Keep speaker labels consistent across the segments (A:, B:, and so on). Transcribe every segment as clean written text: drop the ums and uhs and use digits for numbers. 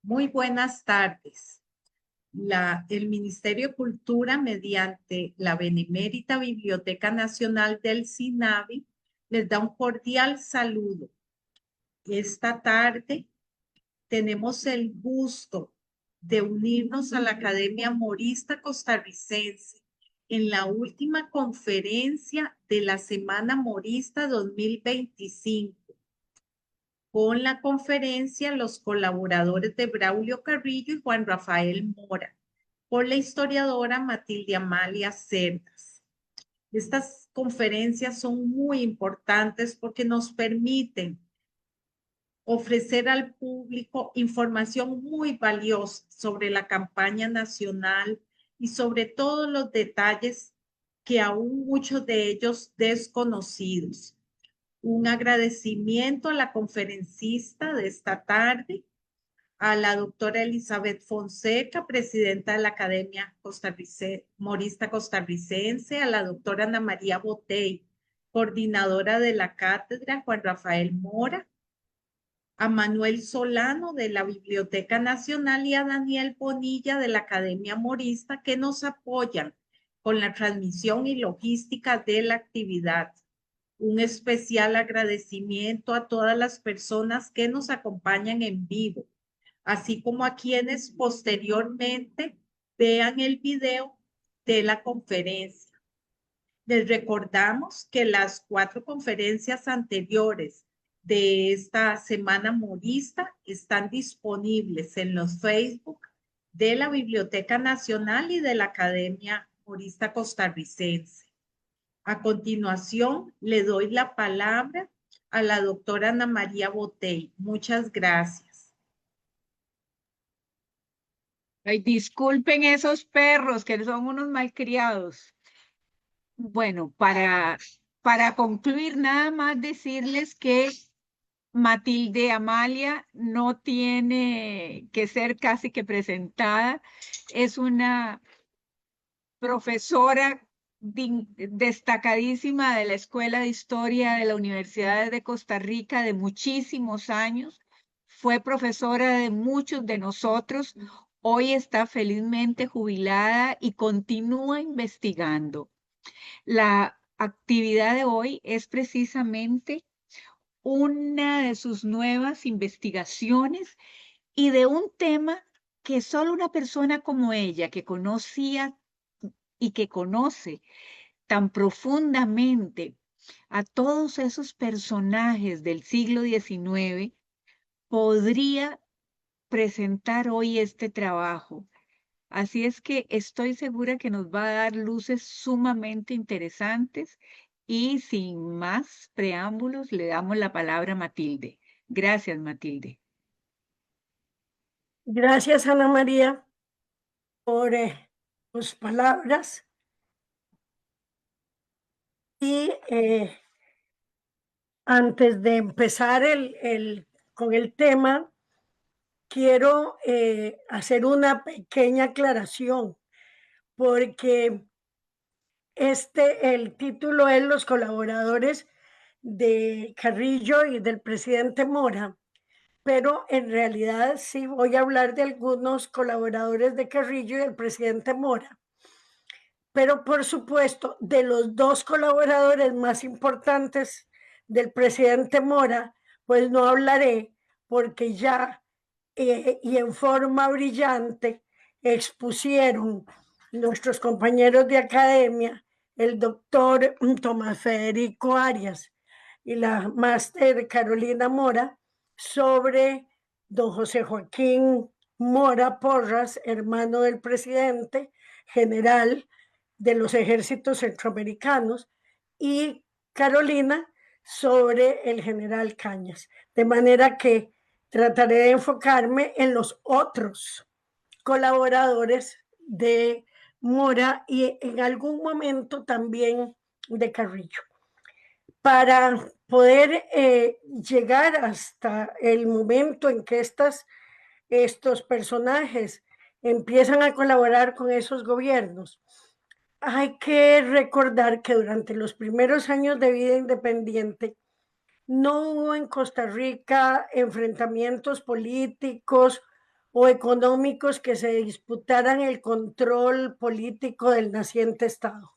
A: Muy buenas tardes. El Ministerio de Cultura, mediante la Benemérita Biblioteca Nacional del SINAVI, les da un cordial saludo. Esta tarde tenemos el gusto de unirnos a la Academia Morista Costarricense en la última conferencia de la Semana Morista 2025. Con la conferencia los colaboradores de Braulio Carrillo y Juan Rafael Mora, por la historiadora Matilde Amalia Cerdas. Estas conferencias son muy importantes porque nos permiten ofrecer al público información muy valiosa sobre la campaña nacional y sobre todos los detalles que aún muchos de ellos desconocidos. Un agradecimiento a la conferencista de esta tarde, a la doctora Elizabeth Fonseca, presidenta de la Academia Morista Costarricense, a la doctora Ana María Botey, coordinadora de la cátedra Juan Rafael Mora, a Manuel Solano de la Biblioteca Nacional y a Daniel Bonilla de la Academia Morista, que nos apoyan con la transmisión y logística de la actividad. Un especial agradecimiento a todas las personas que nos acompañan en vivo, así como a quienes posteriormente vean el video de la conferencia. Les recordamos que las 4 conferencias anteriores de esta Semana Morista están disponibles en los Facebook de la Biblioteca Nacional y de la Academia Morista Costarricense. A continuación, le doy la palabra a la doctora Ana María Botey. Muchas gracias.
B: Ay, disculpen esos perros que son unos malcriados. Bueno, para concluir, nada más decirles que Matilde Amalia no tiene que ser casi que presentada. Es una profesora destacadísima de la Escuela de Historia de la Universidad de Costa Rica de muchísimos años. Fue profesora de muchos de nosotros. Hoy está felizmente jubilada y continúa investigando. La actividad de hoy es precisamente una de sus nuevas investigaciones y de un tema que solo una persona como ella, que conocía y que conoce tan profundamente a todos esos personajes del siglo XIX, podría presentar hoy este trabajo. Así es que estoy segura que nos va a dar luces sumamente interesantes y sin más preámbulos le damos la palabra a Matilde. Gracias, Matilde.
C: Gracias, Ana María, por tus palabras. Y antes de empezar con el tema, quiero hacer una pequeña aclaración, porque el título es Los colaboradores de Carrillo y del presidente Mora, pero en realidad sí voy a hablar de algunos colaboradores de Carrillo y del presidente Mora. Pero por supuesto, de los 2 colaboradores más importantes del presidente Mora, pues no hablaré, porque ya y en forma brillante expusieron nuestros compañeros de academia, el doctor Tomás Federico Arias y la máster Carolina Mora, sobre don José Joaquín Mora Porras, hermano del presidente, general de los ejércitos centroamericanos, y Carolina sobre el general Cañas. De manera que trataré de enfocarme en los otros colaboradores de Mora y en algún momento también de Carrillo. Para poder llegar hasta el momento en que estos personajes empiezan a colaborar con esos gobiernos, hay que recordar que durante los primeros años de vida independiente no hubo en Costa Rica enfrentamientos políticos o económicos que se disputaran el control político del naciente Estado.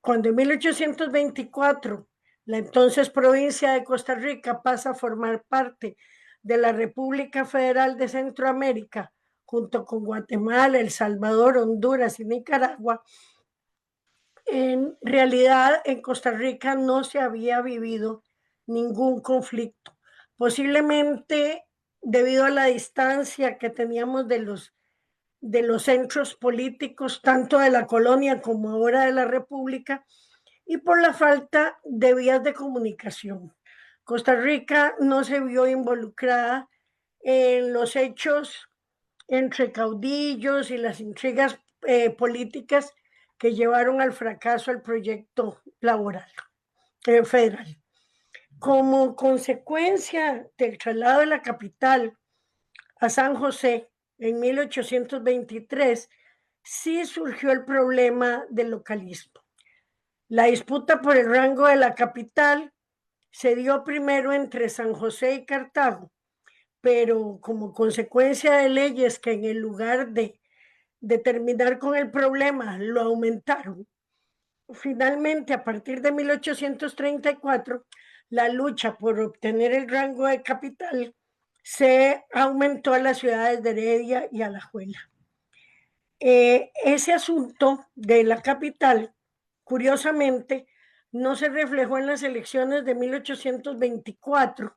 C: Cuando en 1824 la entonces provincia de Costa Rica pasa a formar parte de la República Federal de Centroamérica, junto con Guatemala, El Salvador, Honduras y Nicaragua, en realidad en Costa Rica no se había vivido ningún conflicto. Posiblemente debido a la distancia que teníamos de los centros políticos, tanto de la colonia como ahora de la República, y por la falta de vías de comunicación. Costa Rica no se vio involucrada en los hechos entre caudillos y las intrigas políticas que llevaron al fracaso el proyecto laboral federal. Como consecuencia del traslado de la capital a San José en 1823, sí surgió el problema del localismo. La disputa por el rango de la capital se dio primero entre San José y Cartago, pero como consecuencia de leyes que en el lugar de terminar con el problema lo aumentaron, finalmente a partir de 1834 la lucha por obtener el rango de capital se aumentó a las ciudades de Heredia y Alajuela. Ese asunto de la capital, curiosamente, no se reflejó en las elecciones de 1824,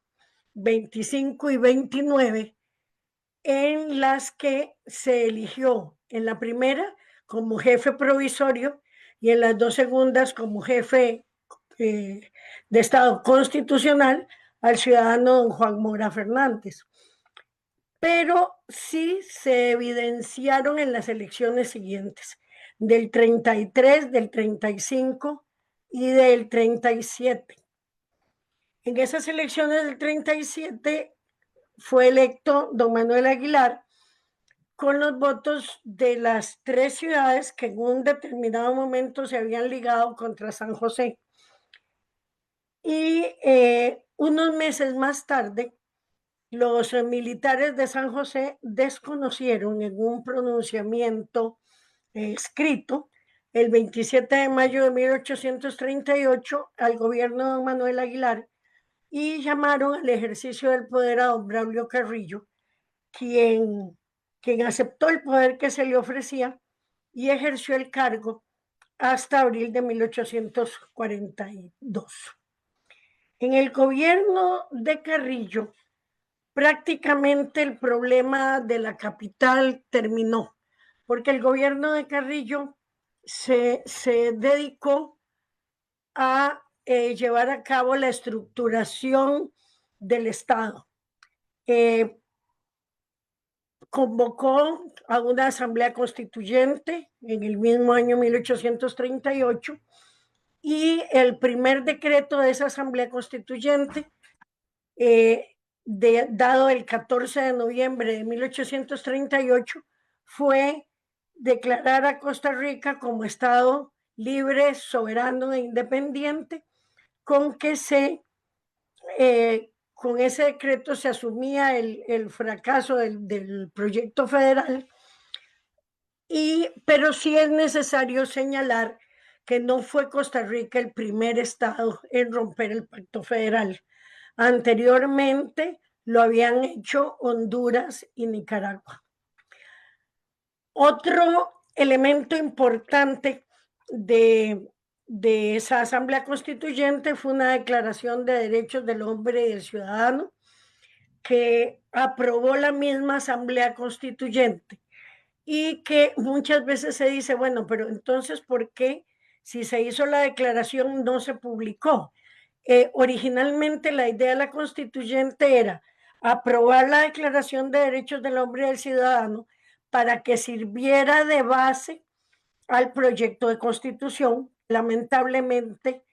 C: 25 y 29, en las que se eligió en la primera como jefe provisorio y en las dos segundas como jefe de Estado constitucional al ciudadano don Juan Mora Fernández. Pero sí se evidenciaron en las elecciones siguientes, del 33, del 35 y del 37. En esas elecciones del 37 fue electo don Manuel Aguilar con los votos de las tres ciudades que en un determinado momento se habían ligado contra San José. Y unos meses más tarde, los militares de San José desconocieron en un pronunciamiento escrito el 27 de mayo de 1838 al gobierno de don Manuel Aguilar y llamaron al ejercicio del poder a don Braulio Carrillo, quien aceptó el poder que se le ofrecía y ejerció el cargo hasta abril de 1842. En el gobierno de Carrillo, prácticamente el problema de la capital terminó, porque el gobierno de Carrillo se dedicó a llevar a cabo la estructuración del Estado. Convocó a una asamblea constituyente en el mismo año 1838 y el primer decreto de esa asamblea constituyente, dado el 14 de noviembre de 1838, fue declarar a Costa Rica como Estado libre, soberano e independiente, con ese decreto se asumía el fracaso del proyecto federal, pero sí es necesario señalar que no fue Costa Rica el primer estado en romper el pacto federal. Anteriormente lo habían hecho Honduras y Nicaragua. Otro elemento importante de esa asamblea constituyente fue una declaración de derechos del hombre y del ciudadano que aprobó la misma asamblea constituyente y que muchas veces se dice, bueno, pero entonces, ¿por qué si se hizo la declaración no se publicó? Originalmente la idea de la constituyente era aprobar la Declaración de Derechos del Hombre y del Ciudadano para que sirviera de base al proyecto de constitución. Lamentablemente,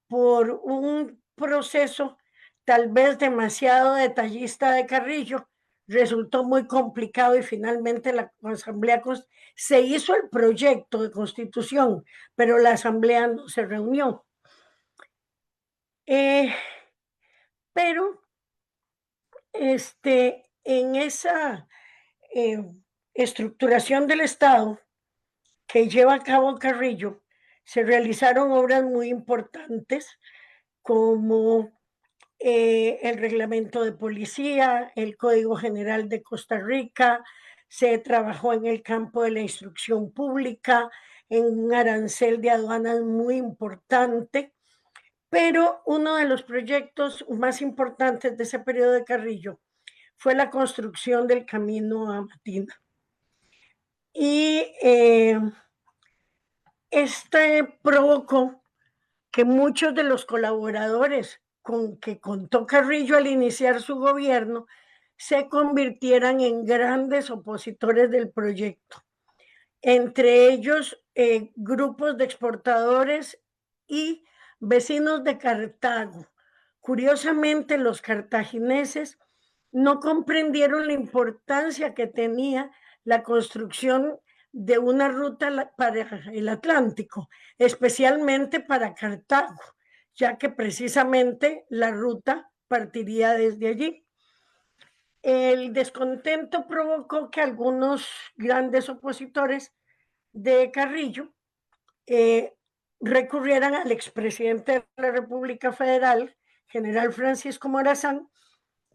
C: por un proceso tal vez demasiado detallista de Carrillo, resultó muy complicado y finalmente la asamblea se hizo el proyecto de constitución, pero la asamblea no se reunió. Pero en esa estructuración del Estado que lleva a cabo Carrillo, se realizaron obras muy importantes como el reglamento de policía, el Código General de Costa Rica, se trabajó en el campo de la instrucción pública, en un arancel de aduanas muy importante, pero uno de los proyectos más importantes de ese periodo de Carrillo fue la construcción del camino a Matina. Y este provocó que muchos de los colaboradores con que contó Carrillo al iniciar su gobierno se convirtieran en grandes opositores del proyecto. Entre ellos, grupos de exportadores y vecinos de Cartago. Curiosamente, los cartagineses no comprendieron la importancia que tenía la construcción de una ruta para el Atlántico, especialmente para Cartago, ya que precisamente la ruta partiría desde allí. El descontento provocó que algunos grandes opositores de Carrillo recurrieran al expresidente de la República Federal, general Francisco Morazán,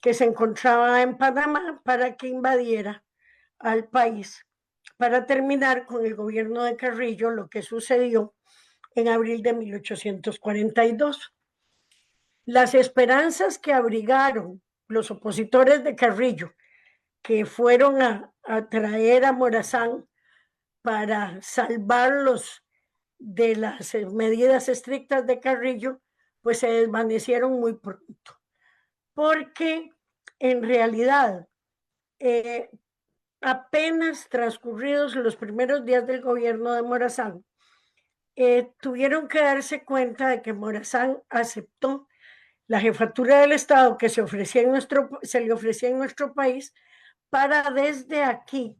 C: que se encontraba en Panamá, para que invadiera al país, para terminar con el gobierno de Carrillo, lo que sucedió en abril de 1842. Las esperanzas que abrigaron los opositores de Carrillo, que fueron a traer a Morazán para salvarlos de las medidas estrictas de Carrillo, pues se desvanecieron muy pronto, porque en realidad apenas transcurridos los primeros días del gobierno de Morazán, tuvieron que darse cuenta de que Morazán aceptó la jefatura del Estado que se le ofrecía en nuestro país para desde aquí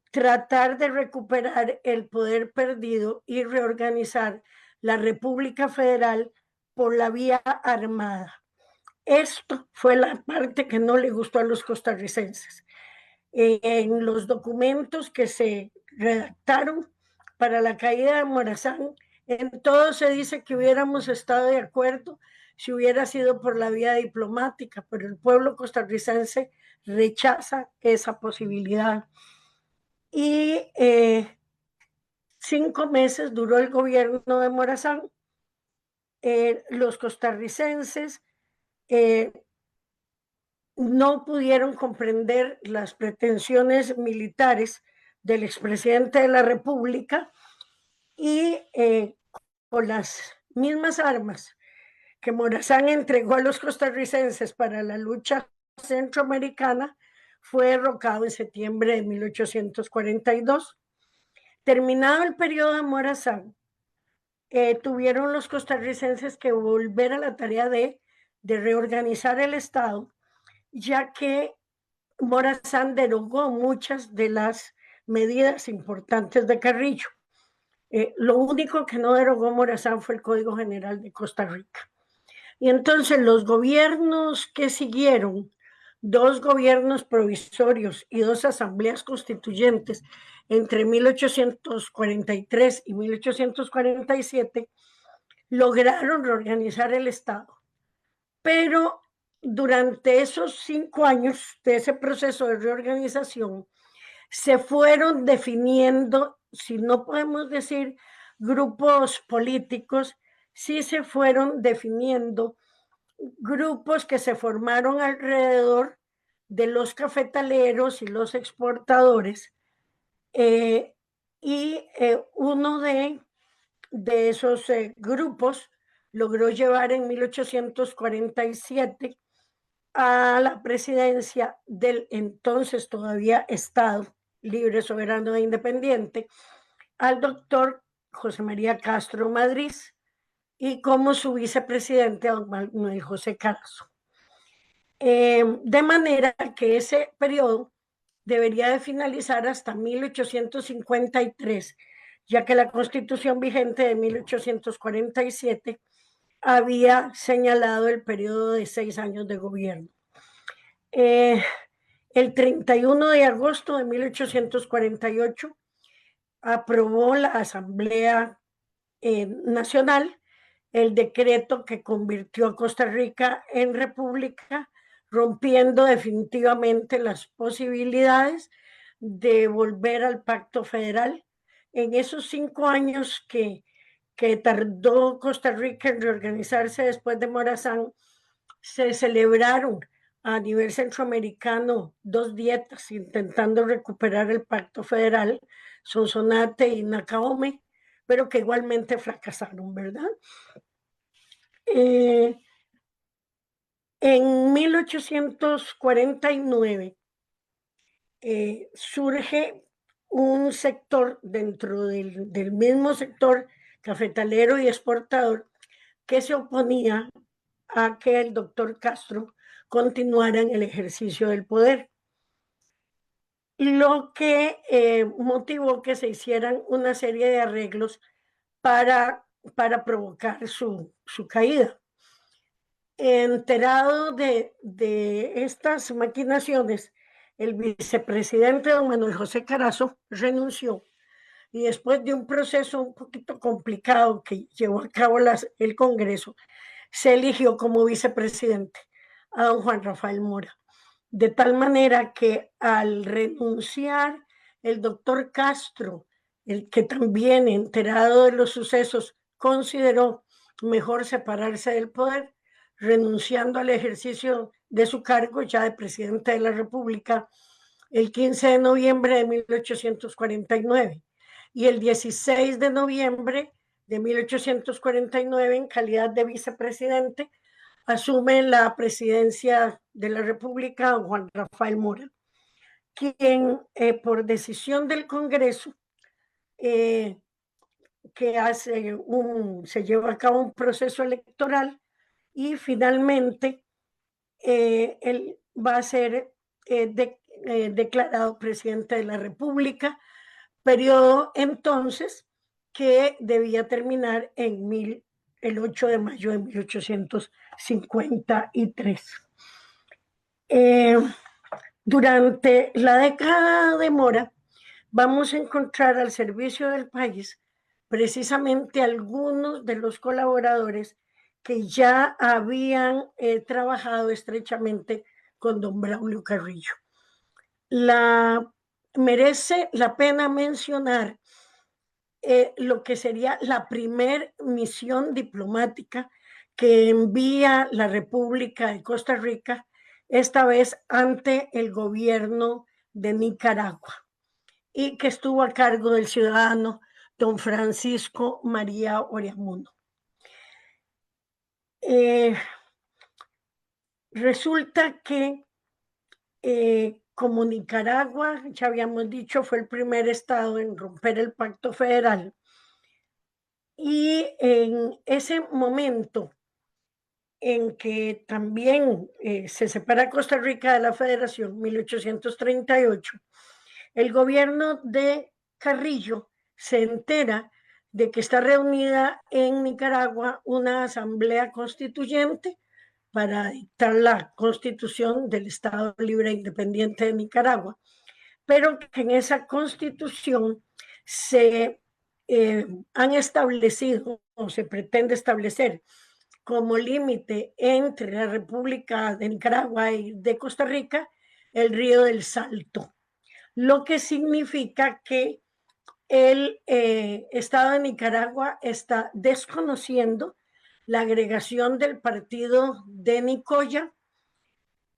C: tratar de recuperar el poder perdido y reorganizar la República Federal por la vía armada. Esto fue la parte que no le gustó a los costarricenses. En los documentos que se redactaron para la caída de Morazán, en todo se dice que hubiéramos estado de acuerdo si hubiera sido por la vía diplomática, pero el pueblo costarricense rechaza esa posibilidad. Y 5 meses duró el gobierno de Morazán. Los costarricenses no pudieron comprender las pretensiones militares del expresidente de la República y con las mismas armas que Morazán entregó a los costarricenses para la lucha centroamericana, fue derrocado en septiembre de 1842. Terminado el periodo de Morazán, tuvieron los costarricenses que volver a la tarea de reorganizar el Estado, ya que Morazán derogó muchas de las medidas importantes de Carrillo. Lo único que no derogó Morazán fue el Código General de Costa Rica. Y entonces los gobiernos que siguieron, 2 gobiernos provisorios y 2 asambleas constituyentes entre 1843 y 1847, lograron reorganizar el Estado. Pero durante esos 5 años de ese proceso de reorganización, se fueron definiendo, si no podemos decir grupos políticos, sí se fueron definiendo grupos que se formaron alrededor de los cafetaleros y los exportadores, y uno de esos grupos logró llevar en 1847 a la presidencia del entonces todavía Estado Libre, Soberano e Independiente al doctor José María Castro Madrid, y como su vicepresidente don Manuel José Carazo. De manera que ese periodo debería de finalizar hasta 1853, ya que la Constitución vigente de 1847 había señalado el periodo de 6 años de gobierno. El 31 de agosto de 1848 aprobó la Asamblea Nacional el decreto que convirtió a Costa Rica en república, rompiendo definitivamente las posibilidades de volver al pacto federal. En esos 5 años que tardó Costa Rica en reorganizarse después de Morazán, se celebraron a nivel centroamericano 2 dietas intentando recuperar el pacto federal, Sonsonate y Nacaome, pero que igualmente fracasaron, ¿verdad? En 1849 surge un sector dentro del mismo sector cafetalero y exportador que se oponía a que el doctor Castro continuara en el ejercicio del poder, lo que motivó que se hicieran una serie de arreglos para provocar su caída. Enterado de estas maquinaciones, el vicepresidente don Manuel José Carazo renunció y después de un proceso un poquito complicado que llevó a cabo el Congreso, se eligió como vicepresidente a don Juan Rafael Mora. De tal manera que al renunciar el doctor Castro, el que también enterado de los sucesos consideró mejor separarse del poder, renunciando al ejercicio de su cargo ya de presidente de la República el 15 de noviembre de 1849 y el 16 de noviembre de 1849 en calidad de vicepresidente asume la presidencia de la República don Juan Rafael Mora, quien por decisión del Congreso que se lleva a cabo un proceso electoral y finalmente él va a ser declarado presidente de la República, periodo entonces que debía terminar en el 8 de mayo de 1853. Durante la década de Mora vamos a encontrar al servicio del país precisamente algunos de los colaboradores que ya habían trabajado estrechamente con don Braulio Carrillo. Merece la pena mencionar lo que sería la primer misión diplomática que envía la República de Costa Rica, esta vez ante el gobierno de Nicaragua, y que estuvo a cargo del ciudadano don Francisco María Oriamuno. Resulta que como Nicaragua, ya habíamos dicho, fue el primer estado en romper el pacto federal, y en ese momento en que también se separa Costa Rica de la Federación, 1838, el gobierno de Carrillo se entera de que está reunida en Nicaragua una asamblea constituyente para dictar la constitución del Estado Libre e Independiente de Nicaragua, pero que en esa constitución se han establecido o se pretende establecer como límite entre la República de Nicaragua y de Costa Rica el río del Salto, lo que significa que el Estado de Nicaragua está desconociendo la agregación del partido de Nicoya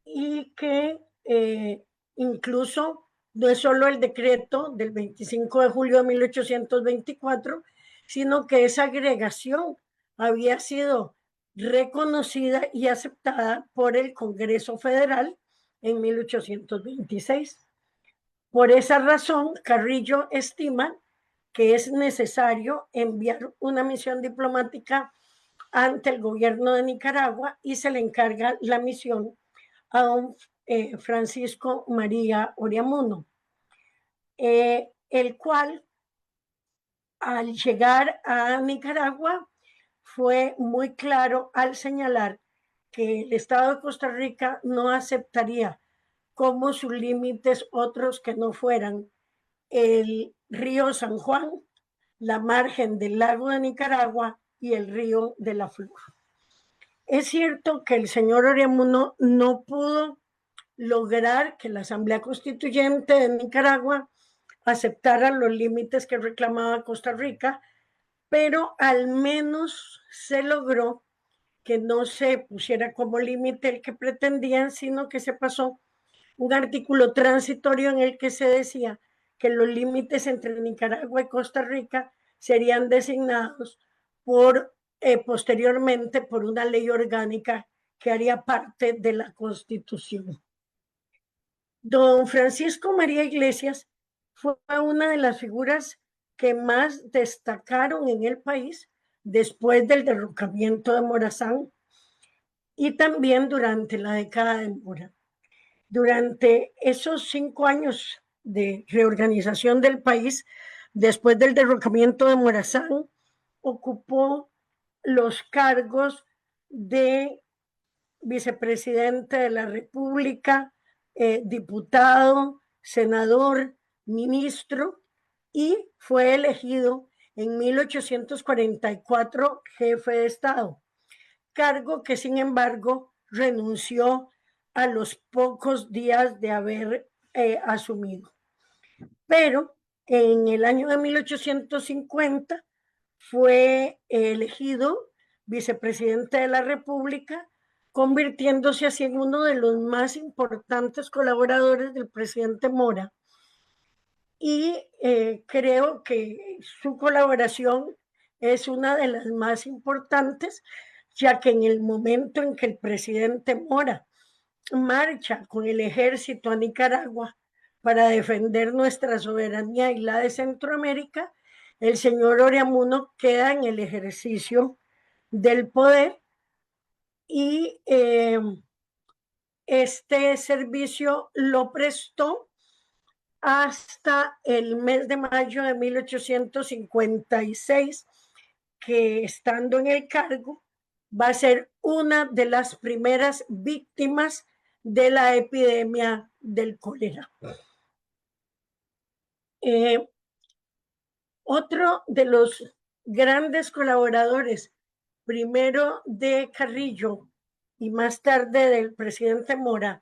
C: y que incluso no es solo el decreto del 25 de julio de 1824, sino que esa agregación había sido reconocida y aceptada por el Congreso Federal en 1826. Por esa razón, Carrillo estima que es necesario enviar una misión diplomática ante el gobierno de Nicaragua y se le encarga la misión a don Francisco María Oriamuno, el cual al llegar a Nicaragua fue muy claro al señalar que el Estado de Costa Rica no aceptaría como sus límites otros que no fueran el río San Juan, la margen del lago de Nicaragua y el río de la Flor. Es cierto que el señor Oreamuno no pudo lograr que la Asamblea Constituyente de Nicaragua aceptara los límites que reclamaba Costa Rica, pero al menos se logró que no se pusiera como límite el que pretendían, sino que se pasó un artículo transitorio en el que se decía que los límites entre Nicaragua y Costa Rica serían designados posteriormente por una ley orgánica que haría parte de la Constitución. Don Francisco María Iglesias fue una de las figuras que más destacaron en el país después del derrocamiento de Morazán y también durante la década de Mora. Durante esos 5 años de reorganización del país, después del derrocamiento de Morazán, ocupó los cargos de vicepresidente de la República, diputado, senador, ministro, y fue elegido en 1844 jefe de Estado, cargo que sin embargo renunció a los pocos días de haber asumido. Pero en el año de 1850 fue elegido vicepresidente de la República, convirtiéndose así en uno de los más importantes colaboradores del presidente Mora. Y creo que su colaboración es una de las más importantes, ya que en el momento en que el presidente Mora marcha con el ejército a Nicaragua para defender nuestra soberanía y la de Centroamérica, el señor Oreamuno queda en el ejercicio del poder y este servicio lo prestó hasta el mes de mayo de 1856, que estando en el cargo va a ser una de las primeras víctimas de la epidemia del cólera. Otro de los grandes colaboradores, primero de Carrillo y más tarde del presidente Mora,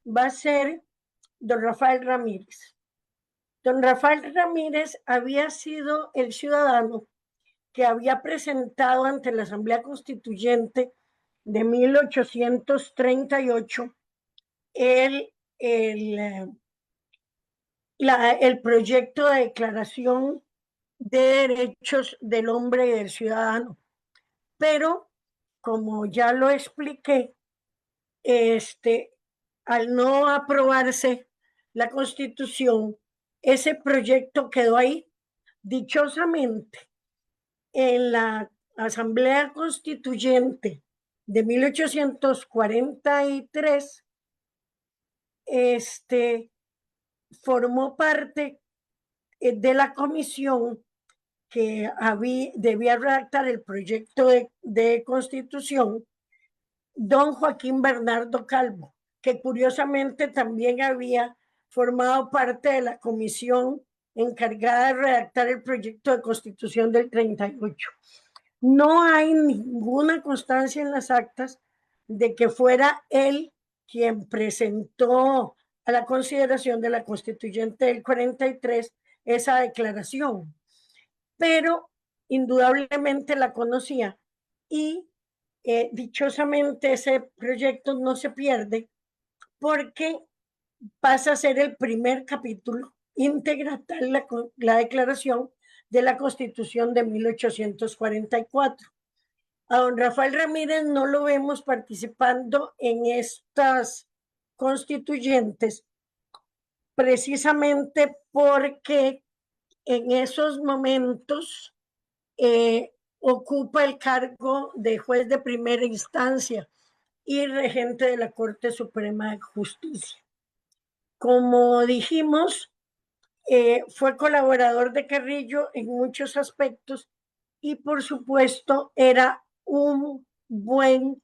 C: va a ser don Rafael Ramírez. Don Rafael Ramírez había sido el ciudadano que había presentado ante la Asamblea Constituyente de 1838 el proyecto de declaración de derechos del hombre y del ciudadano. Pero, como ya lo expliqué, al no aprobarse la Constitución, ese proyecto quedó ahí. Dichosamente, en la Asamblea Constituyente de 1843, formó parte de la comisión que debía redactar el proyecto de Constitución, don Joaquín Bernardo Calvo, que curiosamente también había formado parte de la comisión encargada de redactar el proyecto de Constitución del 38. No hay ninguna constancia en las actas de que fuera él quien presentó a la consideración de la Constituyente del 43 esa declaración, pero indudablemente la conocía y dichosamente ese proyecto no se pierde porque pasa a ser el primer capítulo integral la declaración de la Constitución de 1844. A don Rafael Ramírez no lo vemos participando en estas constituyentes precisamente porque en esos momentos ocupa el cargo de juez de primera instancia y regente de la Corte Suprema de Justicia. Como dijimos, fue colaborador de Carrillo en muchos aspectos y por supuesto era un buen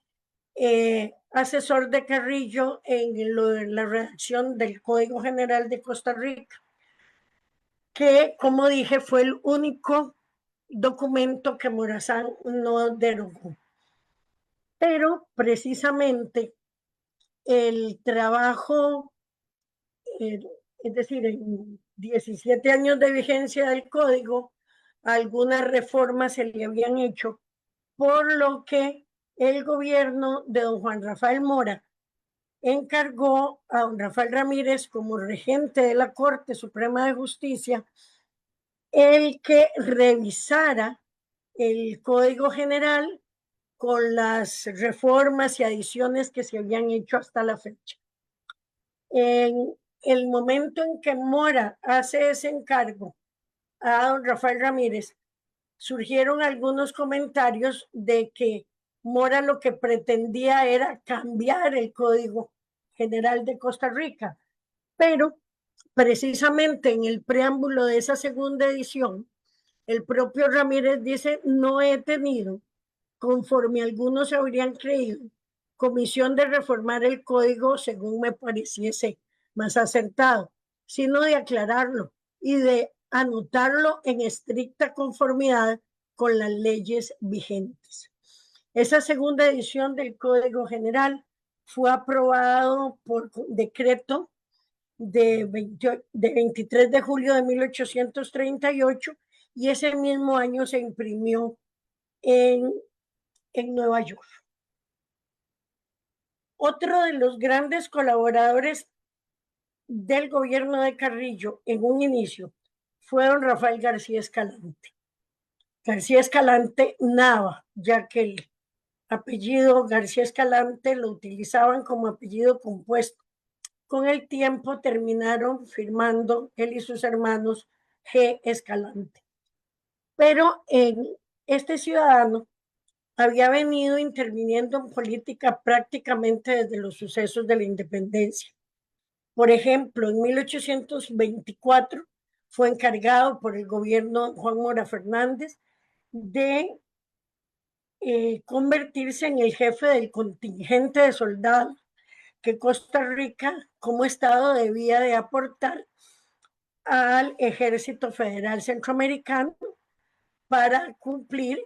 C: asesor de Carrillo en la redacción del Código General de Costa Rica, que, como dije, fue el único documento que Morazán no derogó. Pero precisamente el trabajo, es decir, en 17 años de vigencia del código, algunas reformas se le habían hecho, por lo que el gobierno de don Juan Rafael Mora encargó a don Rafael Ramírez como regente de la Corte Suprema de Justicia el que revisara el Código General con las reformas y adiciones que se habían hecho hasta la fecha. En el momento en que Mora hace ese encargo a don Rafael Ramírez, surgieron algunos comentarios de que Mora lo que pretendía era cambiar el Código General de Costa Rica, pero precisamente en el preámbulo de esa segunda edición, el propio Ramírez dice: no he tenido, conforme algunos habrían creído, comisión de reformar el código según me pareciese más acertado, sino de aclararlo y de anotarlo en estricta conformidad con las leyes vigentes. Esa segunda edición del Código General fue aprobado por decreto de 23 de julio de 1838 y ese mismo año se imprimió en Nueva York. Otro de los grandes colaboradores del gobierno de Carrillo en un inicio fue don Rafael García Escalante. García Escalante Nava, ya que el apellido García Escalante lo utilizaban como apellido compuesto. Con el tiempo terminaron firmando él y sus hermanos G. Escalante. Pero este ciudadano había venido interviniendo en política prácticamente desde los sucesos de la independencia. Por ejemplo, en 1824 fue encargado por el gobierno de Juan Mora Fernández de convertirse en el jefe del contingente de soldados que Costa Rica como Estado debía de aportar al Ejército Federal Centroamericano para cumplir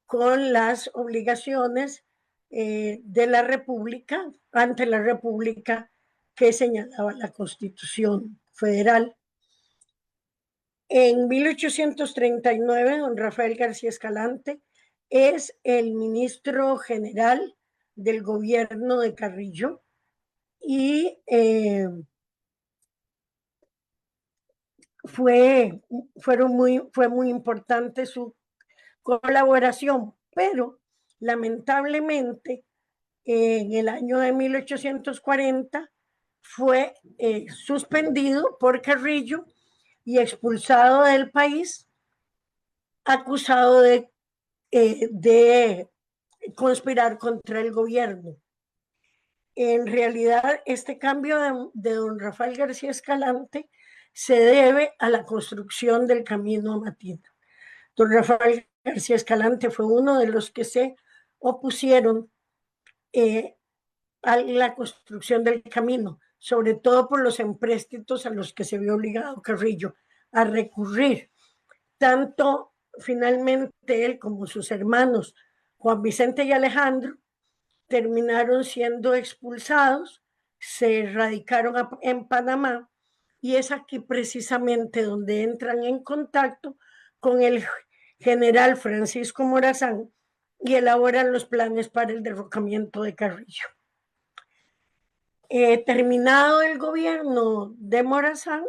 C: con las obligaciones de la República, ante la República que señalaba la Constitución Federal. En 1839, don Rafael García Escalante es el ministro general del gobierno de Carrillo y fue muy importante su colaboración, pero lamentablemente en el año de 1840 fue suspendido por Carrillo y expulsado del país, acusado de conspirar contra el gobierno. En realidad, este cambio de don Rafael García Escalante se debe a la construcción del camino a Matina. Don Rafael García Escalante fue uno de los que se opusieron a la construcción del camino, sobre todo por los empréstitos a los que se vio obligado Carrillo a recurrir. Tanto finalmente él como sus hermanos Juan Vicente y Alejandro terminaron siendo expulsados, se radicaron en Panamá y es aquí precisamente donde entran en contacto con el general Francisco Morazán y elaboran los planes para el derrocamiento de Carrillo. Terminado el gobierno de Morazán,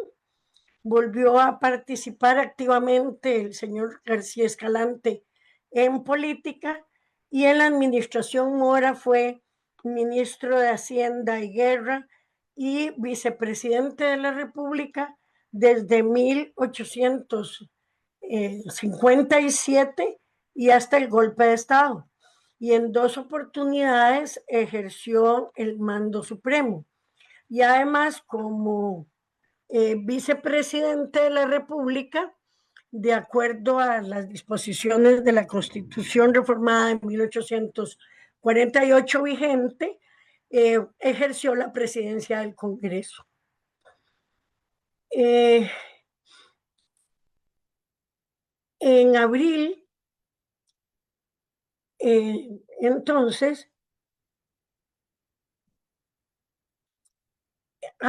C: volvió a participar activamente el señor García Escalante en política y en la administración Mora fue ministro de Hacienda y Guerra y vicepresidente de la República desde 1857 y hasta el golpe de Estado. Y en 2 oportunidades ejerció el mando supremo. Y además, como vicepresidente de la República, de acuerdo a las disposiciones de la Constitución reformada en 1848 vigente, ejerció la presidencia del Congreso. En abril, entonces,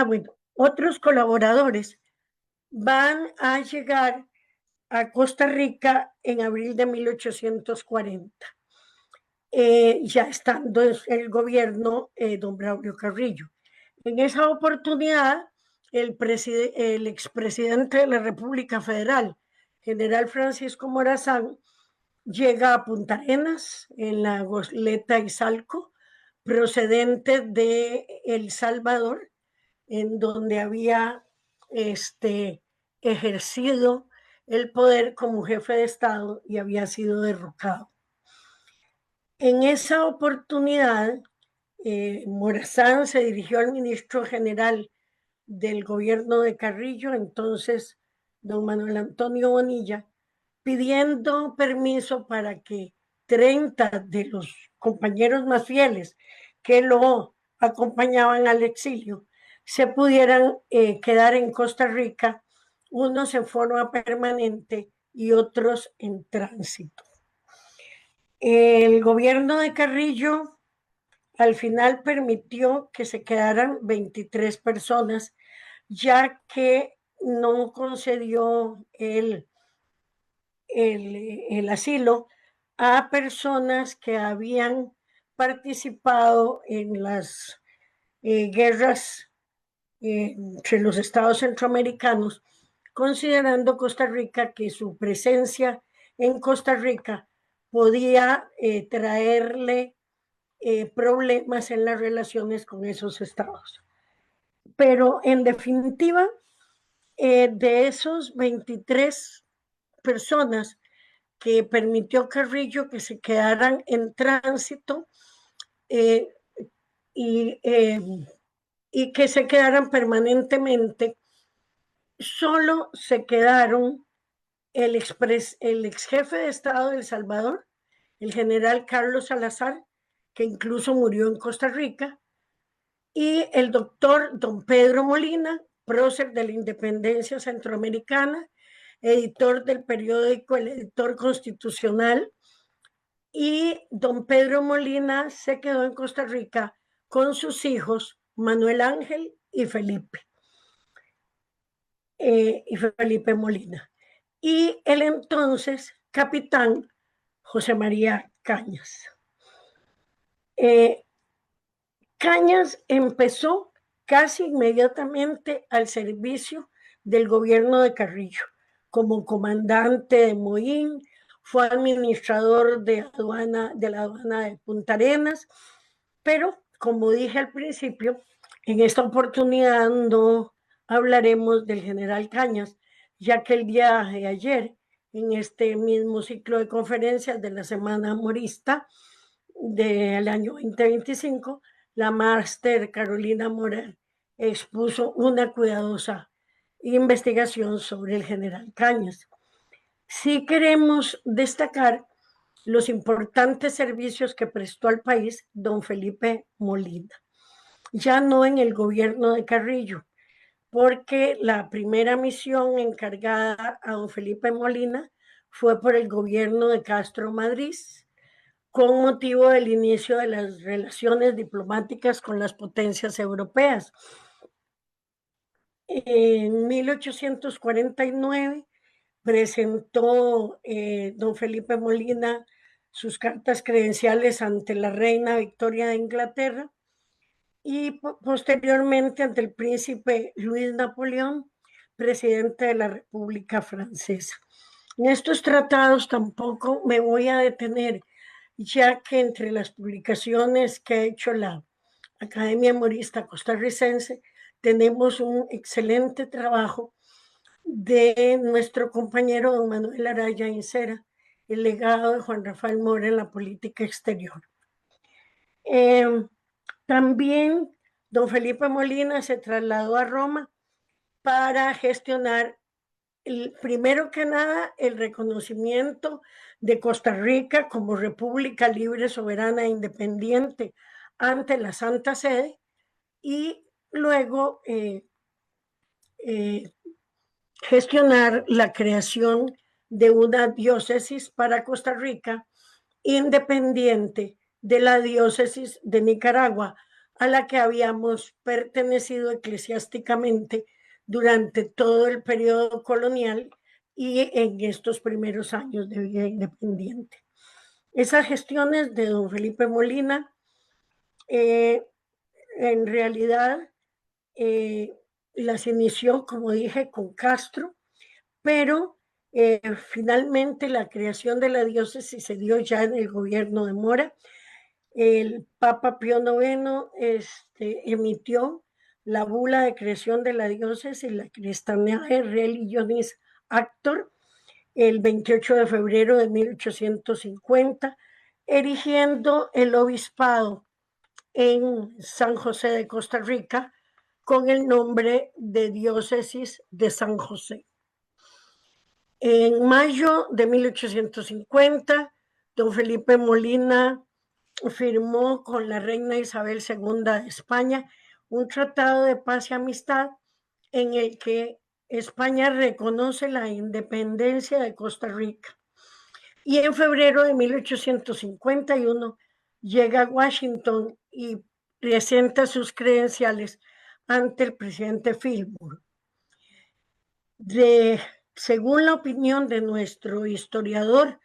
C: bueno, otros colaboradores van a llegar a Costa Rica en abril de 1840, ya estando en el gobierno don Braulio Carrillo. En esa oportunidad, el expresidente de la República Federal, general Francisco Morazán, llega a Punta Arenas, en la Goleta Izalco, procedente de El Salvador, en donde había ejercido el poder como jefe de Estado y había sido derrocado. En esa oportunidad, Morazán se dirigió al ministro general del gobierno de Carrillo, entonces don Manuel Antonio Bonilla, pidiendo permiso para que 30 de los compañeros más fieles que lo acompañaban al exilio se pudieran quedar en Costa Rica, unos en forma permanente y otros en tránsito. El gobierno de Carrillo al final permitió que se quedaran 23 personas, ya que no concedió el asilo a personas que habían participado en las guerras entre los estados centroamericanos, considerando Costa Rica que su presencia en Costa Rica podía traerle problemas en las relaciones con esos estados. Pero en definitiva, de esos 23 personas que permitió Carrillo que se quedaran en tránsito y que se quedaran permanentemente, solo se quedaron el ex jefe de Estado de El Salvador, el general Carlos Salazar, que incluso murió en Costa Rica, y el doctor don Pedro Molina, prócer de la independencia centroamericana, editor del periódico El Editor Constitucional, y don Pedro Molina se quedó en Costa Rica con sus hijos Manuel Ángel y Felipe Molina, y el entonces capitán José María Cañas. Cañas empezó casi inmediatamente al servicio del gobierno de Carrillo, como comandante de Moín, fue administrador de la aduana de Punta Arenas, pero como dije al principio, en esta oportunidad no hablaremos del general Cañas, ya que el día de ayer, en este mismo ciclo de conferencias de la Semana Morista del año 2025, la máster Carolina Morel expuso una cuidadosa investigación sobre el general Cañas. Sí queremos destacar los importantes servicios que prestó al país don Felipe Molina, ya no en el gobierno de Carrillo, porque la primera misión encargada a don Felipe Molina fue por el gobierno de Castro Madrid, con motivo del inicio de las relaciones diplomáticas con las potencias europeas. En 1849 presentó don Felipe Molina sus cartas credenciales ante la reina Victoria de Inglaterra y posteriormente ante el príncipe Luis Napoleón, presidente de la República Francesa. En estos tratados tampoco me voy a detener, ya que entre las publicaciones que ha hecho la Academia Morista Costarricense tenemos un excelente trabajo de nuestro compañero don Manuel Araya Incera, el legado de Juan Rafael Mora en la política exterior. También don Felipe Molina se trasladó a Roma para gestionar, primero que nada, el reconocimiento de Costa Rica como república libre, soberana e independiente ante la Santa Sede y luego gestionar la creación de una diócesis para Costa Rica independiente de la diócesis de Nicaragua, a la que habíamos pertenecido eclesiásticamente durante todo el periodo colonial y en estos primeros años de vida independiente. Esas gestiones de don Felipe Molina, en realidad, las inició, como dije, con Castro, pero finalmente la creación de la diócesis se dio ya en el gobierno de Mora. El Papa Pío IX emitió la bula de creación de la diócesis, la Christianae Religionis Actor, el 28 de febrero de 1850, erigiendo el obispado en San José de Costa Rica con el nombre de Diócesis de San José. En mayo de 1850, don Felipe Molina firmó con la reina Isabel II de España un tratado de paz y amistad en el que España reconoce la independencia de Costa Rica. Y en febrero de 1851 llega a Washington y presenta sus credenciales ante el presidente Fillmore. Según la opinión de nuestro historiador,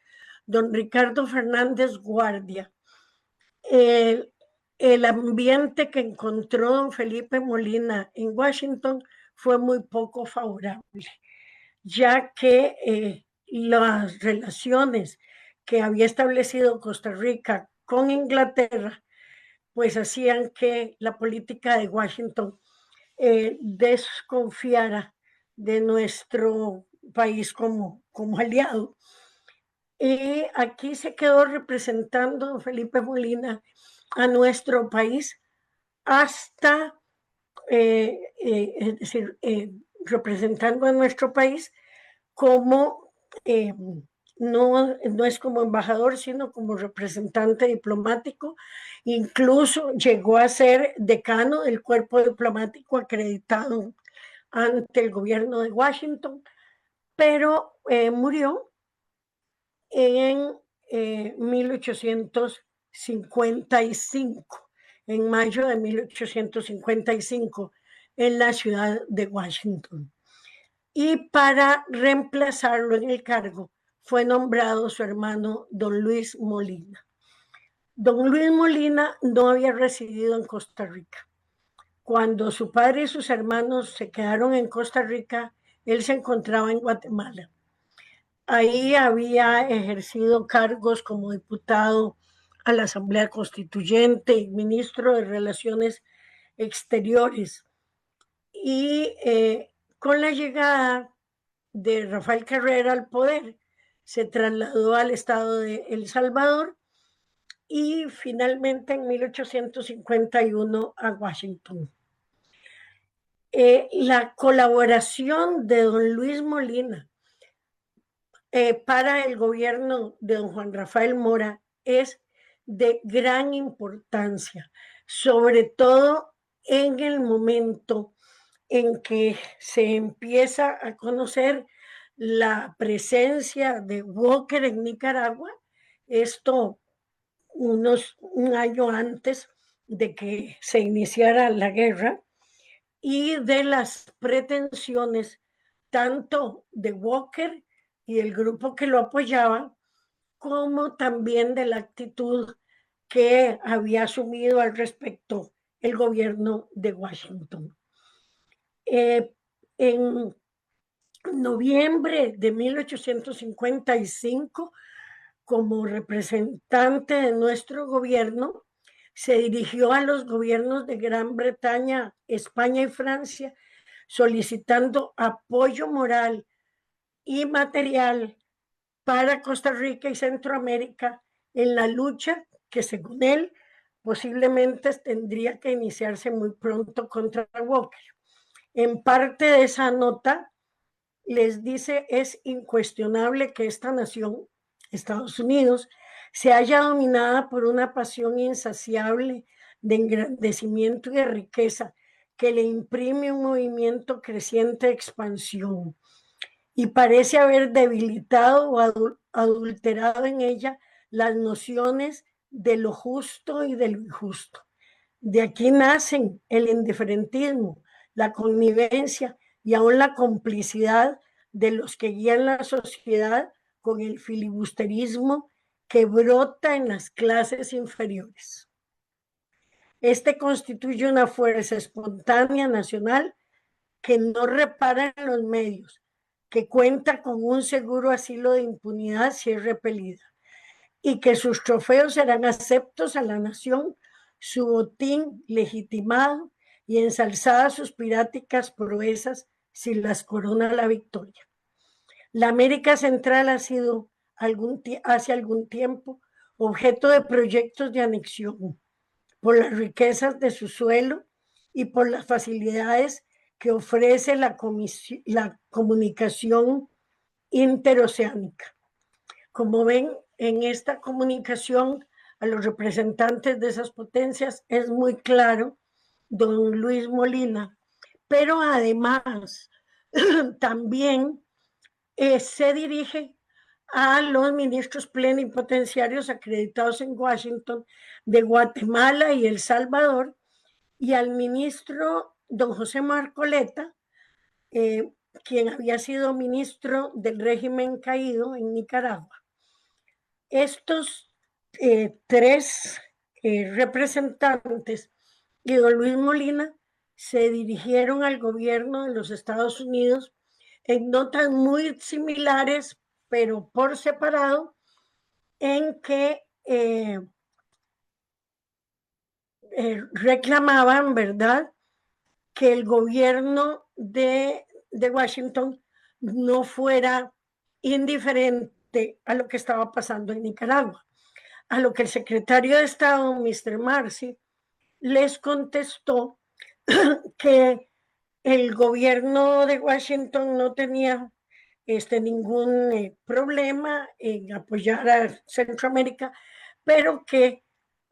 C: don Ricardo Fernández Guardia, el ambiente que encontró don Felipe Molina en Washington fue muy poco favorable, ya que las relaciones que había establecido Costa Rica con Inglaterra, pues hacían que la política de Washington desconfiara de nuestro país como aliado. Y aquí se quedó representando Felipe Molina a nuestro país hasta, es decir, representando a nuestro país como, no es como embajador, sino como representante diplomático. Incluso llegó a ser decano del cuerpo diplomático acreditado ante el gobierno de Washington, pero murió en 1855, en mayo de 1855, en la ciudad de Washington. Y para reemplazarlo en el cargo fue nombrado su hermano don Luis Molina. Don Luis Molina no había residido en Costa Rica. Cuando su padre y sus hermanos se quedaron en Costa Rica, él se encontraba en Guatemala. Ahí había ejercido cargos como diputado a la Asamblea Constituyente y ministro de Relaciones Exteriores. Y con la llegada de Rafael Carrera al poder, se trasladó al estado de El Salvador y finalmente en 1851 a Washington. La colaboración de don Luis Molina para el gobierno de don Juan Rafael Mora es de gran importancia, sobre todo en el momento en que se empieza a conocer la presencia de Walker en Nicaragua, esto un año antes de que se iniciara la guerra, y de las pretensiones tanto de Walker y el grupo que lo apoyaba, como también de la actitud que había asumido al respecto el gobierno de Washington. En noviembre de 1855, como representante de nuestro gobierno, se dirigió a los gobiernos de Gran Bretaña, España y Francia, solicitando apoyo moral y material para Costa Rica y Centroamérica en la lucha que, según él, posiblemente tendría que iniciarse muy pronto contra Walker. En parte de esa nota les dice: es incuestionable que esta nación, Estados Unidos, se halla dominada por una pasión insaciable de engrandecimiento y de riqueza que le imprime un movimiento creciente de expansión y parece haber debilitado o adulterado en ella las nociones de lo justo y de lo injusto. De aquí nacen el indiferentismo, la connivencia y aún la complicidad de los que guían la sociedad con el filibusterismo que brota en las clases inferiores. Este constituye una fuerza espontánea nacional que no repara en los medios, que cuenta con un seguro asilo de impunidad si es repelida, y que sus trofeos serán aceptos a la nación, su botín legitimado y ensalzadas sus piráticas proezas si las corona la victoria. La América Central ha sido hace algún tiempo objeto de proyectos de anexión por las riquezas de su suelo y por las facilidades que ofrece la comunicación interoceánica. Como ven, en esta comunicación a los representantes de esas potencias es muy claro don Luis Molina, pero además también se dirige a los ministros plenipotenciarios acreditados en Washington de Guatemala y El Salvador y al ministro don José Marcoleta, quien había sido ministro del régimen caído en Nicaragua. Estos tres representantes y don Luis Molina se dirigieron al gobierno de los Estados Unidos en notas muy similares, pero por separado, en que reclamaban, ¿verdad?, que el gobierno de Washington no fuera indiferente a lo que estaba pasando en Nicaragua. A lo que el secretario de Estado, Mr. Marcy, les contestó que el gobierno de Washington no tenía ningún problema en apoyar a Centroamérica, pero que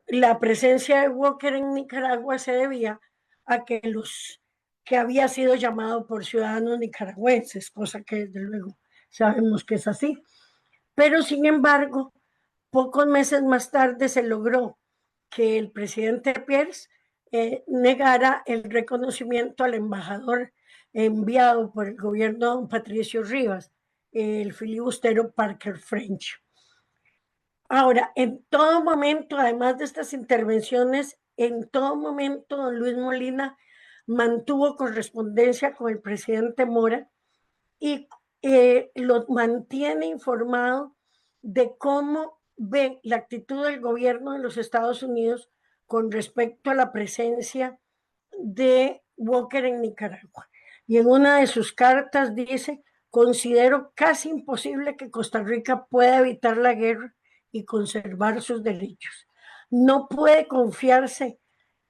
C: la presencia de Walker en Nicaragua se debía a que había sido llamado por ciudadanos nicaragüenses, cosa que desde luego sabemos que es así. Pero sin embargo, pocos meses más tarde se logró que el presidente Pierce negara el reconocimiento al embajador enviado por el gobierno de don Patricio Rivas, el filibustero Parker French. Ahora, en todo momento, además de estas intervenciones, en todo momento don Luis Molina mantuvo correspondencia con el presidente Mora y lo mantiene informado de cómo ve la actitud del gobierno de los Estados Unidos con respecto a la presencia de Walker en Nicaragua. Y en una de sus cartas dice: considero casi imposible que Costa Rica pueda evitar la guerra y conservar sus derechos. No puede confiarse.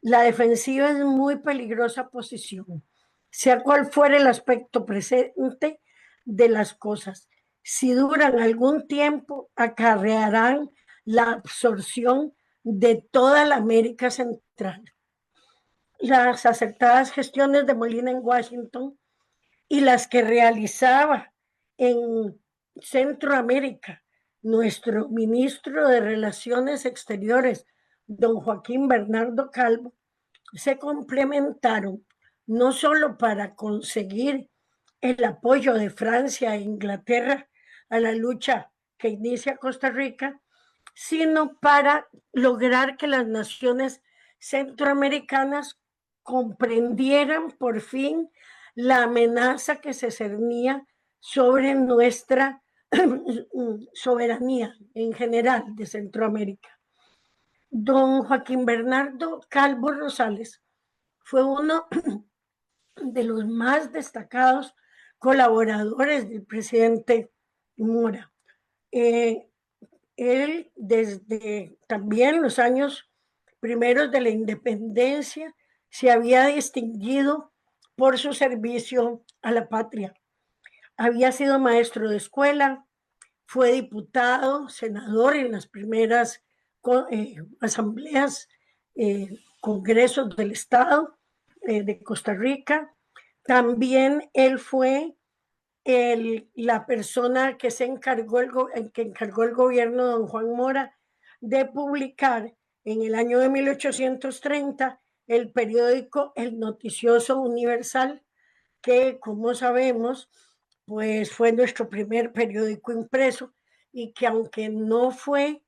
C: La defensiva es muy peligrosa posición, sea cual fuera el aspecto presente de las cosas. Si duran algún tiempo, acarrearán la absorción de toda la América Central. Las acertadas gestiones de Molina en Washington y las que realizaba en Centroamérica nuestro ministro de Relaciones Exteriores, don Joaquín Bernardo Calvo, se complementaron no solo para conseguir el apoyo de Francia e Inglaterra a la lucha que inicia Costa Rica, sino para lograr que las naciones centroamericanas comprendieran por fin la amenaza que se cernía sobre nuestra soberanía en general de Centroamérica. Don Joaquín Bernardo Calvo Rosales fue uno de los más destacados colaboradores del presidente Mora. Él, desde también los años primeros de la independencia, se había distinguido por su servicio a la patria. Había sido maestro de escuela, fue diputado, senador en las primeras asambleas congresos del Estado de Costa Rica. También él fue la persona que encargó el gobierno de don Juan Mora de publicar en el año de 1830 el periódico El Noticioso Universal, que, como sabemos, pues fue nuestro primer periódico impreso y que, aunque no fue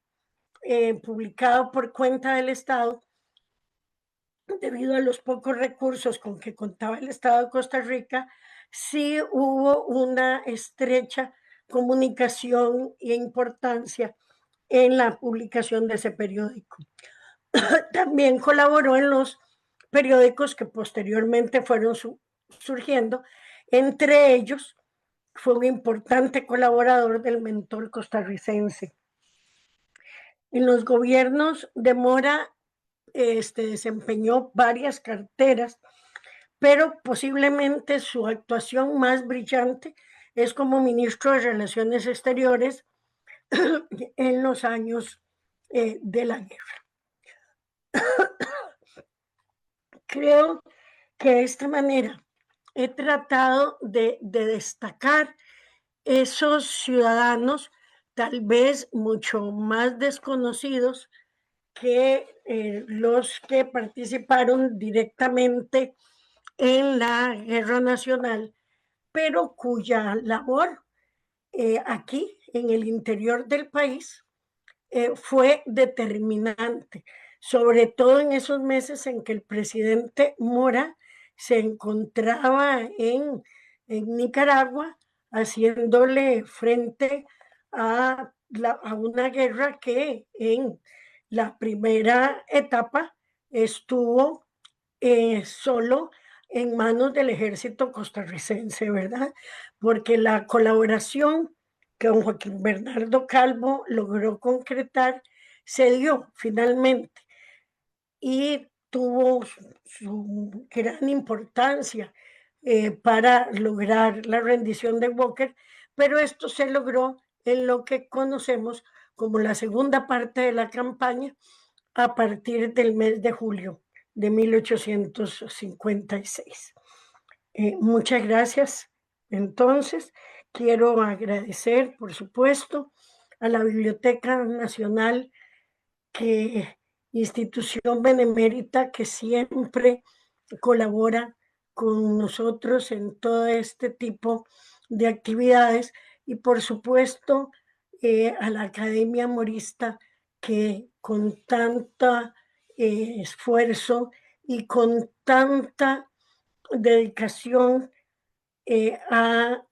C: publicado por cuenta del Estado, debido a los pocos recursos con que contaba el Estado de Costa Rica, sí hubo una estrecha comunicación e importancia en la publicación de ese periódico. También colaboró en los periódicos que posteriormente fueron surgiendo. Entre ellos, fue un importante colaborador del Mentor costarricense. En los gobiernos de Mora desempeñó varias carteras, pero posiblemente su actuación más brillante es como ministro de Relaciones Exteriores en los años de la guerra. Creo que de esta manera he tratado de destacar esos ciudadanos tal vez mucho más desconocidos que los que participaron directamente en la Guerra Nacional, pero cuya labor aquí en el interior del país fue determinante, sobre todo en esos meses en que el presidente Mora se encontraba en Nicaragua haciéndole frente a una guerra que en la primera etapa estuvo solo en manos del ejército costarricense, ¿verdad? Porque la colaboración que don Joaquín Bernardo Calvo logró concretar se dio finalmente y tuvo su gran importancia para lograr la rendición de Walker, pero esto se logró en lo que conocemos como la segunda parte de la campaña a partir del mes de julio de 1856. Muchas gracias. Entonces, quiero agradecer, por supuesto, a la Biblioteca Nacional, que institución benemérita que siempre colabora con nosotros en todo este tipo de actividades, y por supuesto a la Academia Morista, que con tanta esfuerzo y con tanta dedicación ha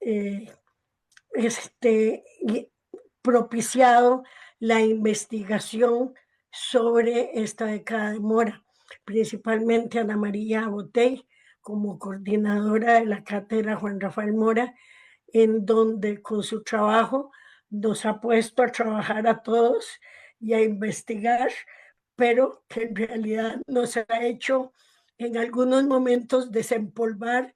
C: propiciado la investigación sobre esta década de Mora, principalmente Ana María Botey como coordinadora de la cátedra Juan Rafael Mora, en donde con su trabajo nos ha puesto a trabajar a todos y a investigar, pero que en realidad nos ha hecho en algunos momentos desempolvar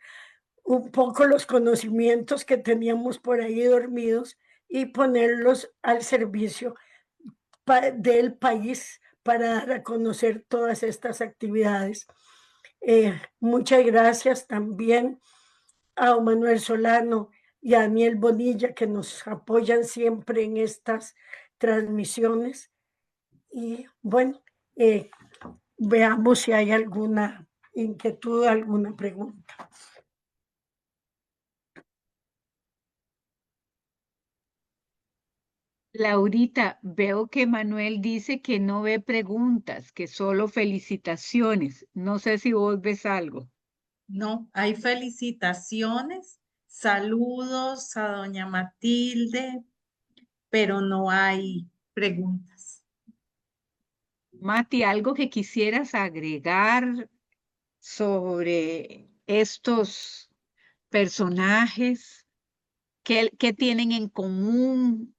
C: un poco los conocimientos que teníamos por ahí dormidos y ponerlos al servicio del país para dar a conocer todas estas actividades. Muchas gracias también a Manuel Solano y a Daniel Bonilla, que nos apoyan siempre en estas transmisiones. Y bueno, veamos si hay alguna inquietud, alguna pregunta.
B: Laurita, veo que Manuel dice que no ve preguntas, que solo felicitaciones. No sé si vos ves algo.
A: No, hay felicitaciones, saludos a doña Matilde, pero no hay preguntas.
B: Mati, ¿algo que quisieras agregar sobre estos personajes? ¿Qué tienen en común?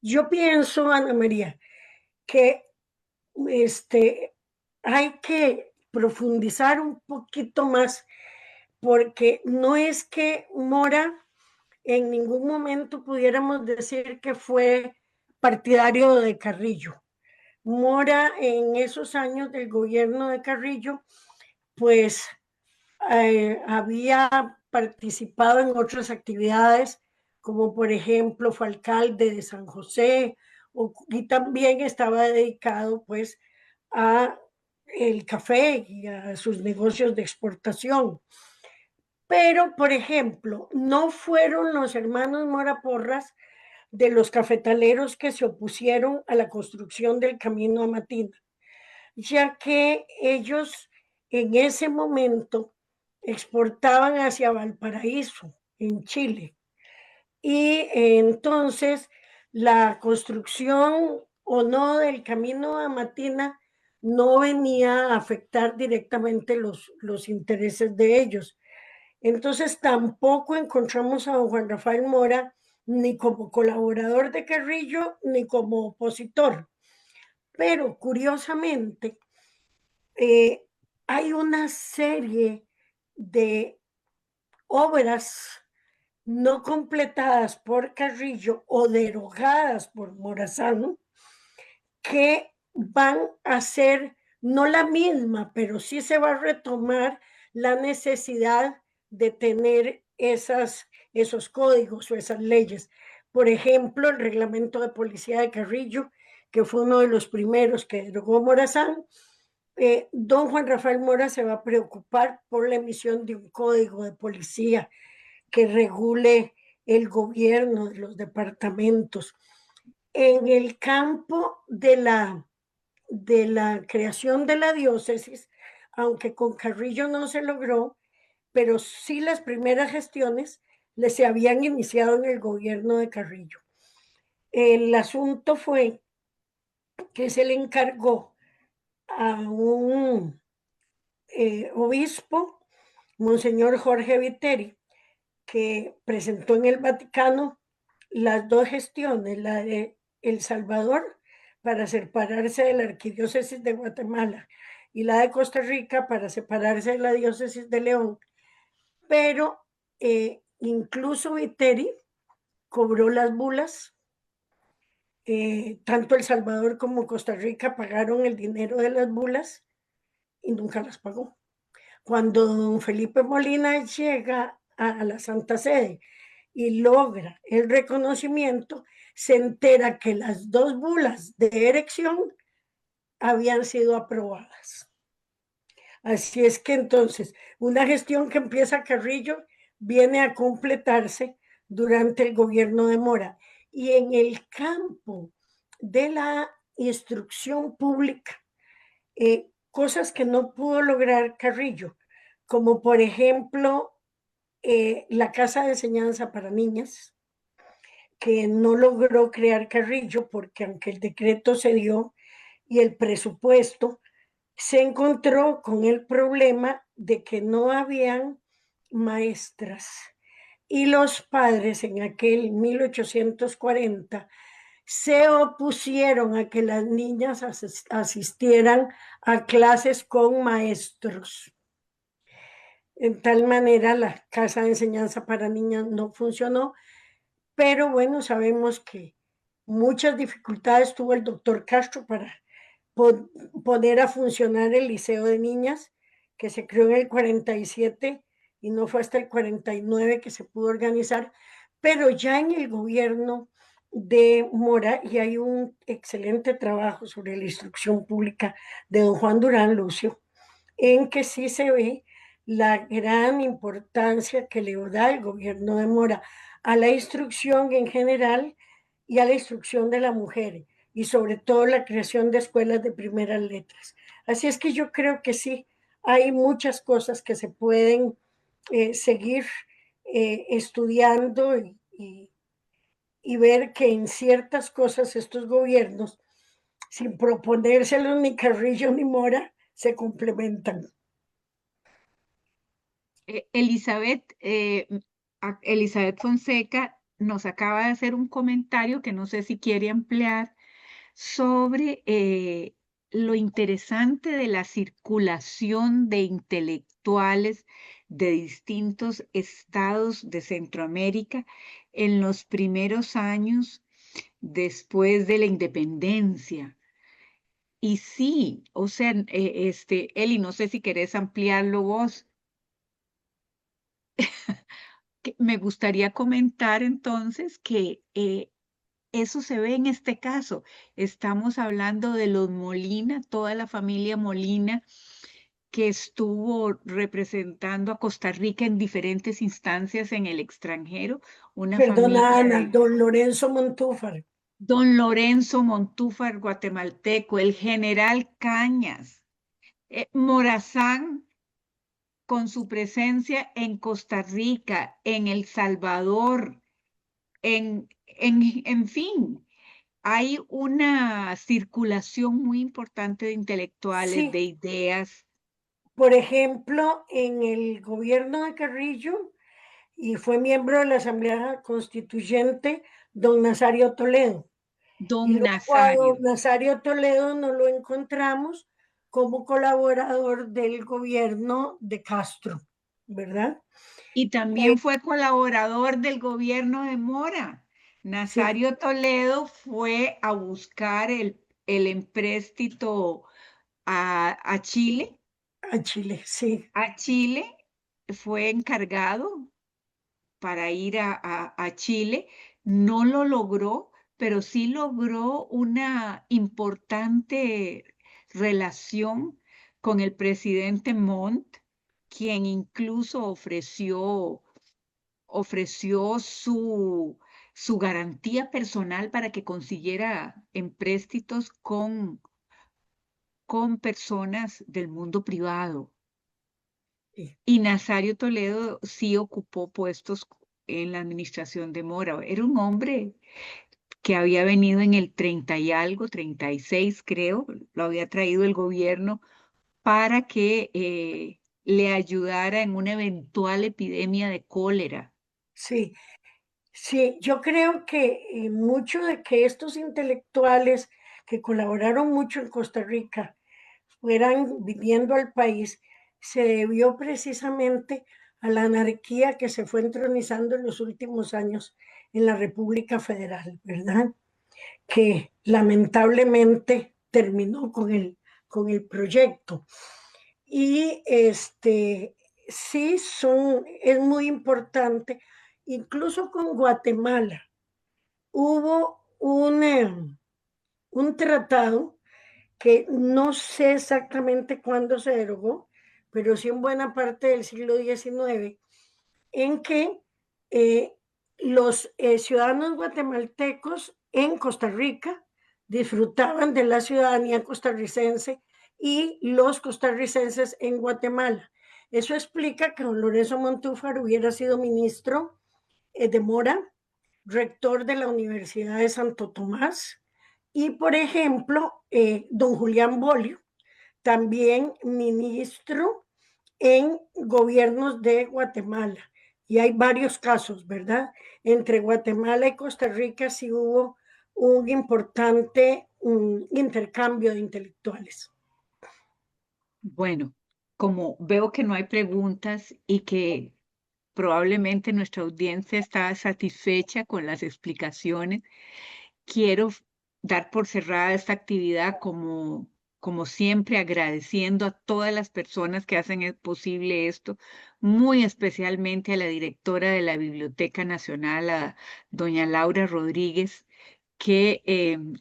C: Yo pienso, Ana María, que hay que profundizar un poquito más, porque no es que Mora en ningún momento pudiéramos decir que fue partidario de Carrillo, Mora en esos años del gobierno de Carrillo, pues había participado en otras actividades, como por ejemplo fue alcalde de San José, y también estaba dedicado pues a el café y a sus negocios de exportación. Pero, por ejemplo, no fueron los hermanos Mora Porras de los cafetaleros que se opusieron a la construcción del camino a Matina, ya que ellos en ese momento exportaban hacia Valparaíso, en Chile. Y entonces la construcción o no del camino a Matina no venía a afectar directamente los intereses de ellos. Entonces tampoco encontramos a don Juan Rafael Mora ni como colaborador de Carrillo ni como opositor. Pero curiosamente, hay una serie de obras no completadas por Carrillo o derogadas por Morazán que van a ser no la misma, pero sí se va a retomar la necesidad de tener esos códigos o esas leyes. Por ejemplo, el reglamento de policía de Carrillo, que fue uno de los primeros que derogó Morazán. Don Juan Rafael Mora se va a preocupar por la emisión de un código de policía que regule el gobierno de los departamentos. En el campo de la creación de la diócesis, aunque con Carrillo no se logró, pero sí las primeras gestiones se habían iniciado en el gobierno de Carrillo. El asunto fue que se le encargó a un obispo, Monseñor Jorge Viteri, que presentó en el Vaticano las dos gestiones, la de El Salvador para separarse de la arquidiócesis de Guatemala y la de Costa Rica para separarse de la diócesis de León, pero incluso Viteri cobró las bulas, tanto El Salvador como Costa Rica pagaron el dinero de las bulas y nunca las pagó. Cuando don Felipe Molina llega a la Santa Sede y logra el reconocimiento, se entera que las dos bulas de erección habían sido aprobadas. Así es que entonces una gestión que empieza Carrillo viene a completarse durante el gobierno de Mora. Y en el campo de la instrucción pública, cosas que no pudo lograr Carrillo, como por ejemplo la Casa de Enseñanza para Niñas, que no logró crear Carrillo porque aunque el decreto se dio y el presupuesto, se encontró con el problema de que no habían maestras y los padres en aquel 1840 se opusieron a que las niñas asistieran a clases con maestros. En tal manera, la Casa de Enseñanza para Niñas no funcionó, pero bueno, sabemos que muchas dificultades tuvo el doctor Castro para poner a funcionar el Liceo de Niñas, que se creó en el 47 y no fue hasta el 49 que se pudo organizar, pero ya en el gobierno de Mora, y hay un excelente trabajo sobre la instrucción pública de don Juan Durán Lucio, en que sí se ve la gran importancia que le da el gobierno de Mora a la instrucción en general y a la instrucción de la mujer y sobre todo la creación de escuelas de primeras letras. Así es que yo creo que sí, hay muchas cosas que se pueden seguir estudiando y ver que en ciertas cosas estos gobiernos, sin proponérselos ni Carrillo ni Mora, se complementan.
B: Elizabeth Fonseca nos acaba de hacer un comentario que no sé si quiere ampliar sobre lo interesante de la circulación de intelectuales de distintos estados de Centroamérica en los primeros años después de la independencia. Y sí, o sea, Eli, no sé si querés ampliarlo vos. Me gustaría comentar entonces que eso se ve en este caso. Estamos hablando de los Molina, toda la familia Molina, que estuvo representando a Costa Rica en diferentes instancias en el extranjero, una
C: Perdona,
B: familia
C: Ana,
B: de
C: don Lorenzo Montúfar.
B: don Lorenzo Montúfar, guatemalteco, el general Cañas, Morazán, con su presencia en Costa Rica, en El Salvador, en fin, hay una circulación muy importante de intelectuales, de
C: Sí,
B: ideas.
C: por ejemplo, en el gobierno de Carrillo, y fue miembro de la Asamblea Constituyente, don Nazario Toledo. Y
B: Don
C: luego a don
B: Nazario.
C: Nazario Toledo nos lo encontramos como colaborador del gobierno de Castro, ¿verdad?
B: Y también fue colaborador del gobierno de Mora.
C: Sí,
B: Nazario Toledo fue a buscar el empréstito a Chile.
C: a Chile, sí,
B: A Chile fue encargado para ir a Chile. No lo logró, pero sí logró una importante relación con el presidente Montt, quien incluso ofreció su garantía personal para que consiguiera empréstitos con personas del mundo privado.
C: sí.
B: Y Nazario Toledo sí ocupó puestos en la administración de Mora. Era un hombre que había venido en el 30 y algo, 36 creo, lo había traído el gobierno para que le ayudara en una eventual epidemia de cólera.
C: Sí, sí, yo creo que mucho de que estos intelectuales que colaboraron mucho en Costa Rica fueran viviendo al país se debió precisamente a la anarquía que se fue entronizando en los últimos años en la República Federal, ¿verdad? Que lamentablemente terminó con el proyecto. Y sí es muy importante, incluso con Guatemala hubo un tratado que no sé exactamente cuándo se derogó, pero sí en buena parte del siglo XIX, en que eh, los ciudadanos guatemaltecos en Costa Rica disfrutaban de la ciudadanía costarricense y los costarricenses en Guatemala. Eso explica que don Lorenzo Montúfar hubiera sido ministro de Mora, rector de la Universidad de Santo Tomás, y por ejemplo, don Julián Bolio, también ministro en gobiernos de Guatemala. Y hay varios casos, ¿verdad? Entre Guatemala y Costa Rica sí hubo un importante intercambio de intelectuales.
B: Bueno, como veo que no hay preguntas y que probablemente nuestra audiencia está satisfecha con las explicaciones, quiero dar por cerrada esta actividad como siempre agradeciendo a todas las personas que hacen posible esto, muy especialmente a la directora de la Biblioteca Nacional, a doña Laura Rodríguez, que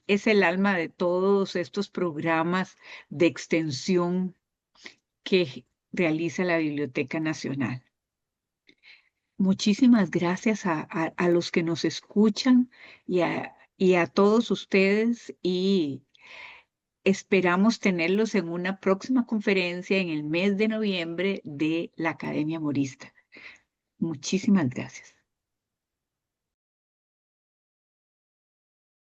B: es el alma de todos estos programas de extensión que realiza la Biblioteca Nacional. Muchísimas gracias a los que nos escuchan y a todos ustedes y esperamos tenerlos en una próxima conferencia en el mes de noviembre de la Academia Morista. Muchísimas gracias.